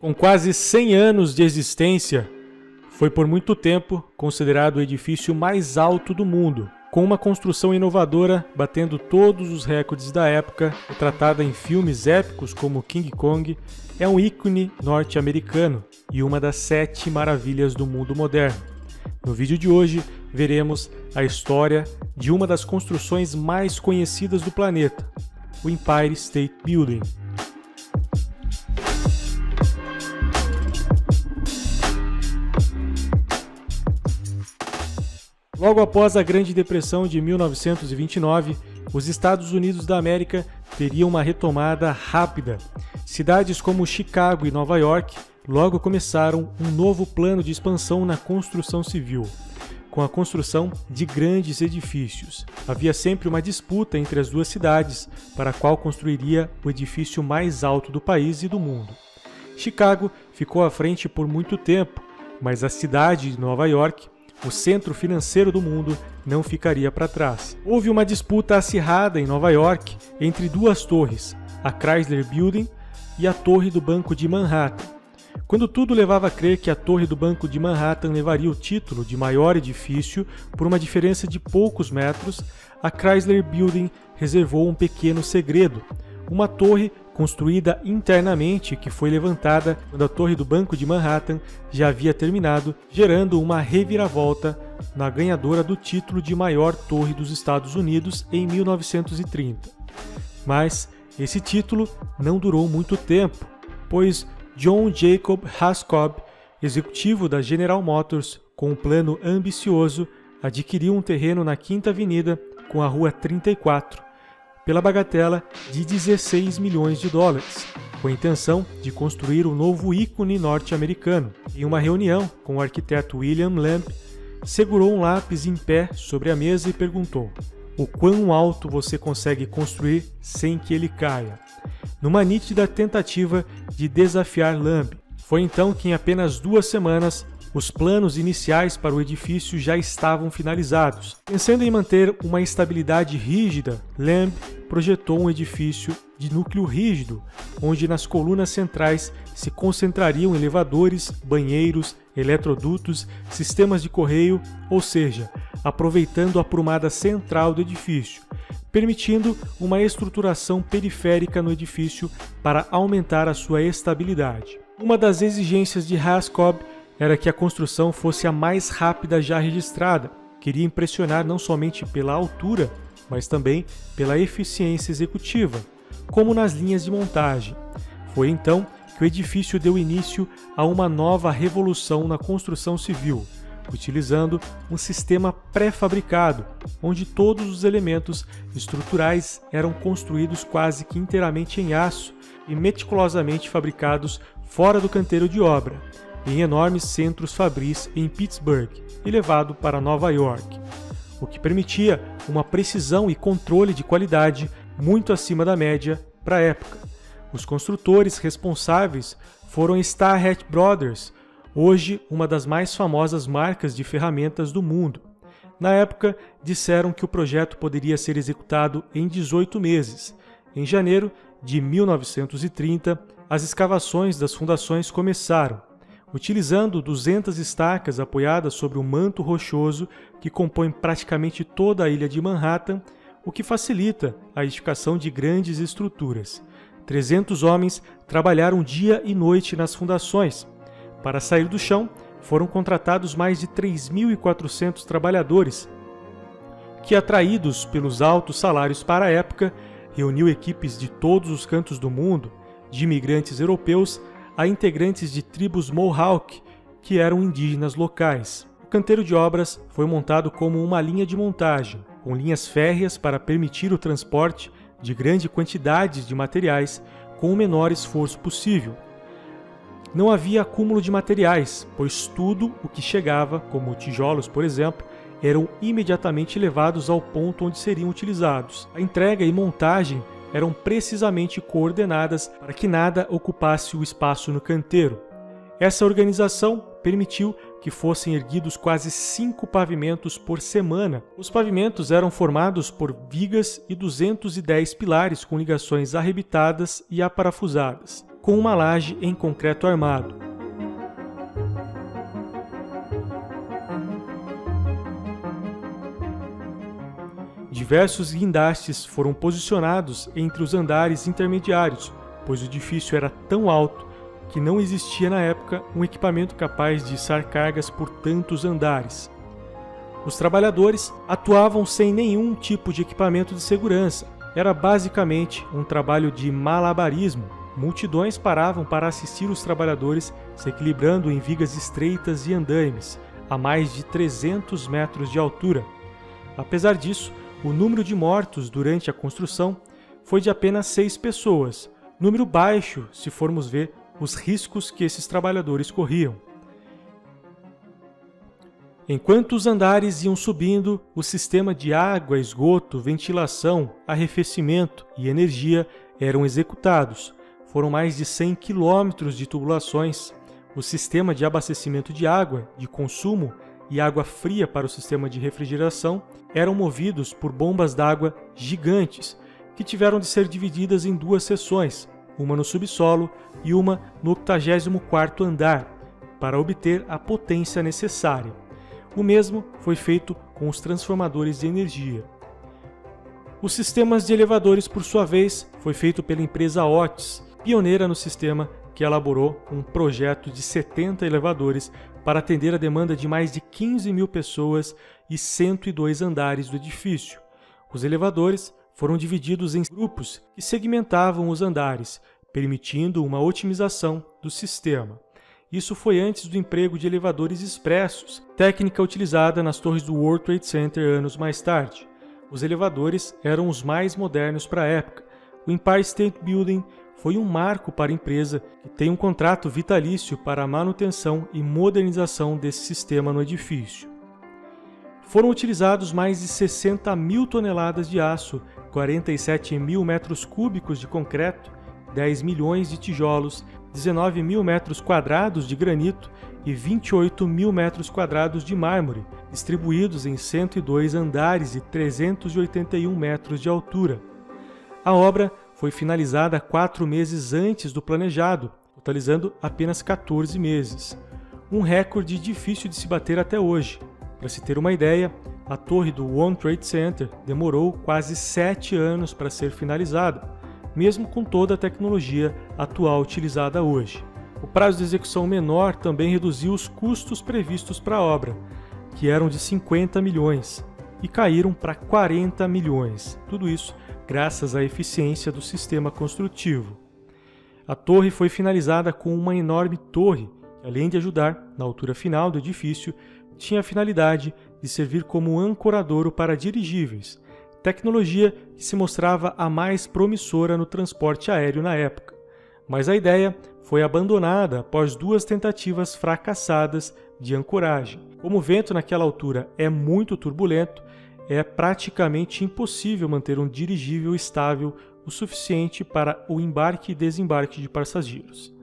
Com quase 100 anos de existência, foi por muito tempo considerado o edifício mais alto do mundo, com uma construção inovadora batendo todos os recordes da época, retratada em filmes épicos como King Kong, é um ícone norte-americano e uma das 7 maravilhas do mundo moderno. No vídeo de hoje, veremos a história de uma das construções mais conhecidas do planeta, o Empire State Building. Logo após a Grande Depressão de 1929, os Estados Unidos da América teriam uma retomada rápida. Cidades como Chicago e Nova York logo começaram um novo plano de expansão na construção civil, com a construção de grandes edifícios. Havia sempre uma disputa entre as duas cidades para qual construiria o edifício mais alto do país e do mundo. Chicago ficou à frente por muito tempo, mas a cidade de Nova York, o centro financeiro do mundo, não ficaria para trás. Houve uma disputa acirrada em Nova York entre duas torres, a Chrysler Building e a Torre do Banco de Manhattan. Quando tudo levava a crer que a Torre do Banco de Manhattan levaria o título de maior edifício por uma diferença de poucos metros, a Chrysler Building reservou um pequeno segredo, uma torre construída internamente que foi levantada quando a Torre do Banco de Manhattan já havia terminado, gerando uma reviravolta na ganhadora do título de maior torre dos Estados Unidos em 1930. Mas esse título não durou muito tempo, pois John Jacob Ascob, executivo da General Motors, com um plano ambicioso, adquiriu um terreno na Quinta Avenida com a Rua 34, pela bagatela de 16 milhões de dólares, com a intenção de construir um novo ícone norte-americano. Em uma reunião com o arquiteto William Lamb, segurou um lápis em pé sobre a mesa e perguntou: "O quão alto você consegue construir sem que ele caia?", numa nítida tentativa de desafiar Lamb. Foi então que em apenas 2 semanas os planos iniciais para o edifício já estavam finalizados. Pensando em manter uma estabilidade rígida, Lamb projetou um edifício de núcleo rígido, onde nas colunas centrais se concentrariam elevadores, banheiros, eletrodutos, sistemas de correio, ou seja, aproveitando a prumada central do edifício, permitindo uma estruturação periférica no edifício para aumentar a sua estabilidade. Uma das exigências de Ascob era que a construção fosse a mais rápida já registrada. Queria impressionar não somente pela altura, mas também pela eficiência executiva, como nas linhas de montagem. Foi então que o edifício deu início a uma nova revolução na construção civil, utilizando um sistema pré-fabricado, onde todos os elementos estruturais eram construídos quase que inteiramente em aço e meticulosamente fabricados fora do canteiro de obra, em enormes centros fabris em Pittsburgh e levado para Nova York, o que permitia uma precisão e controle de qualidade muito acima da média para a época. Os construtores responsáveis foram Starrett Brothers, hoje uma das mais famosas marcas de ferramentas do mundo. Na época, disseram que o projeto poderia ser executado em 18 meses. Em janeiro de 1930, as escavações das fundações começaram, utilizando 200 estacas apoiadas sobre um manto rochoso que compõe praticamente toda a ilha de Manhattan, o que facilita a edificação de grandes estruturas. 300 homens trabalharam dia e noite nas fundações. Para sair do chão, foram contratados mais de 3.400 trabalhadores, que, atraídos pelos altos salários para a época, reuniu equipes de todos os cantos do mundo, de imigrantes europeus a integrantes de tribos Mohawk, que eram indígenas locais. O canteiro de obras foi montado como uma linha de montagem, com linhas férreas para permitir o transporte de grande quantidade de materiais com o menor esforço possível. Não havia acúmulo de materiais, pois tudo o que chegava, como tijolos, por exemplo, eram imediatamente levados ao ponto onde seriam utilizados. A entrega e montagem eram precisamente coordenadas para que nada ocupasse o espaço no canteiro. Essa organização permitiu que fossem erguidos quase 5 pavimentos por semana. Os pavimentos eram formados por vigas e 210 pilares com ligações arrebitadas e aparafusadas. com uma laje em concreto armado. Diversos guindastes foram posicionados entre os andares intermediários, pois o edifício era tão alto que não existia na época um equipamento capaz de içar cargas por tantos andares. Os trabalhadores atuavam sem nenhum tipo de equipamento de segurança. Era basicamente um trabalho de malabarismo. Multidões paravam para assistir os trabalhadores se equilibrando em vigas estreitas e andaimes, a mais de 300 metros de altura. Apesar disso, o número de mortos durante a construção foi de apenas 6 pessoas, número baixo se formos ver os riscos que esses trabalhadores corriam. Enquanto os andares iam subindo, o sistema de água, esgoto, ventilação, arrefecimento e energia eram executados. Foram mais de 100 quilômetros de tubulações. O sistema de abastecimento de água, de consumo e água fria para o sistema de refrigeração eram movidos por bombas d'água gigantes, que tiveram de ser divididas em 2 seções, uma no subsolo e uma no 84º andar, para obter a potência necessária. O mesmo foi feito com os transformadores de energia. Os sistemas de elevadores, por sua vez, foi feito pela empresa Otis, pioneira no sistema, que elaborou um projeto de 70 elevadores para atender a demanda de mais de 15 mil pessoas e 102 andares do edifício. Os elevadores foram divididos em grupos que segmentavam os andares, permitindo uma otimização do sistema. Isso foi antes do emprego de elevadores expressos, técnica utilizada nas torres do World Trade Center anos mais tarde. Os elevadores eram os mais modernos para a época. O Empire State Building foi um marco para a empresa, que tem um contrato vitalício para a manutenção e modernização desse sistema no edifício. Foram utilizados mais de 60 mil toneladas de aço, 47 mil metros cúbicos de concreto, 10 milhões de tijolos, 19 mil metros quadrados de granito e 28 mil metros quadrados de mármore, distribuídos em 102 andares e 381 metros de altura. A obra foi finalizada 4 meses antes do planejado, totalizando apenas 14 meses. Um recorde difícil de se bater até hoje. Para se ter uma ideia, a torre do World Trade Center demorou quase 7 anos para ser finalizada, mesmo com toda a tecnologia atual utilizada hoje. O prazo de execução menor também reduziu os custos previstos para a obra, que eram de 50 milhões, e caíram para 40 milhões. Tudo isso graças à eficiência do sistema construtivo. A torre foi finalizada com uma enorme torre, que além de ajudar na altura final do edifício, tinha a finalidade de servir como ancoradouro para dirigíveis, tecnologia que se mostrava a mais promissora no transporte aéreo na época. Mas a ideia foi abandonada após 2 tentativas fracassadas de ancoragem. Como o vento naquela altura é muito turbulento, é praticamente impossível manter um dirigível estável o suficiente para o embarque e desembarque de passageiros.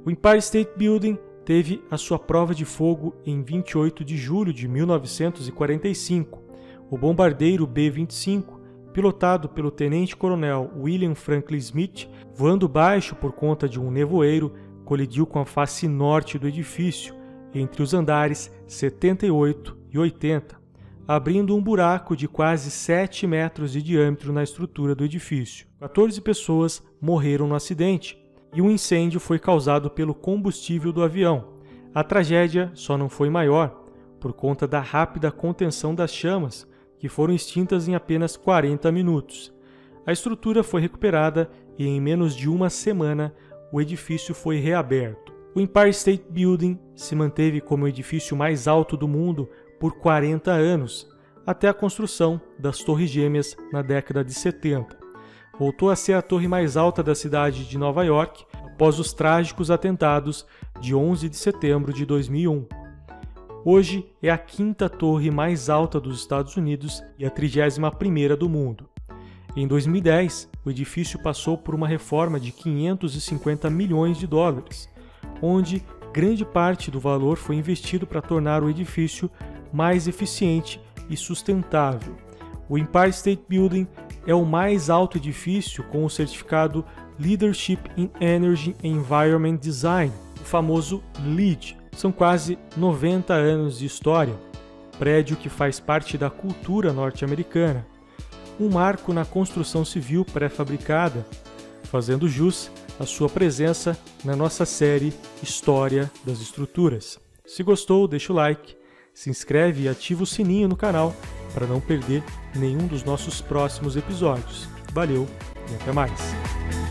O Empire State Building teve a sua prova de fogo em 28 de julho de 1945. O bombardeiro B-25, pilotado pelo tenente-coronel William Franklin Smith, voando baixo por conta de um nevoeiro, colidiu com a face norte do edifício, entre os andares 78 e 80, abrindo um buraco de quase 7 metros de diâmetro na estrutura do edifício. 14 pessoas morreram no acidente e o incêndio foi causado pelo combustível do avião. A tragédia só não foi maior por conta da rápida contenção das chamas, que foram extintas em apenas 40 minutos. A estrutura foi recuperada e em menos de uma semana o edifício foi reaberto. O Empire State Building se manteve como o edifício mais alto do mundo por 40 anos, até a construção das Torres Gêmeas na década de 70. Voltou a ser a torre mais alta da cidade de Nova York após os trágicos atentados de 11 de setembro de 2001. Hoje é a 5ª torre mais alta dos Estados Unidos e a 31ª do mundo. Em 2010, o edifício passou por uma reforma de 550 milhões de dólares, onde grande parte do valor foi investido para tornar o edifício mais eficiente e sustentável. O Empire State Building é o mais alto edifício com o certificado Leadership in Energy Environment Design, o famoso LEED. São quase 90 anos de história, prédio que faz parte da cultura norte-americana, um marco na construção civil pré-fabricada, fazendo jus à sua presença na nossa série História das Estruturas. Se gostou, deixa o like, se inscreve e ativa o sininho no canal para não perder nenhum dos nossos próximos episódios. Valeu e até mais!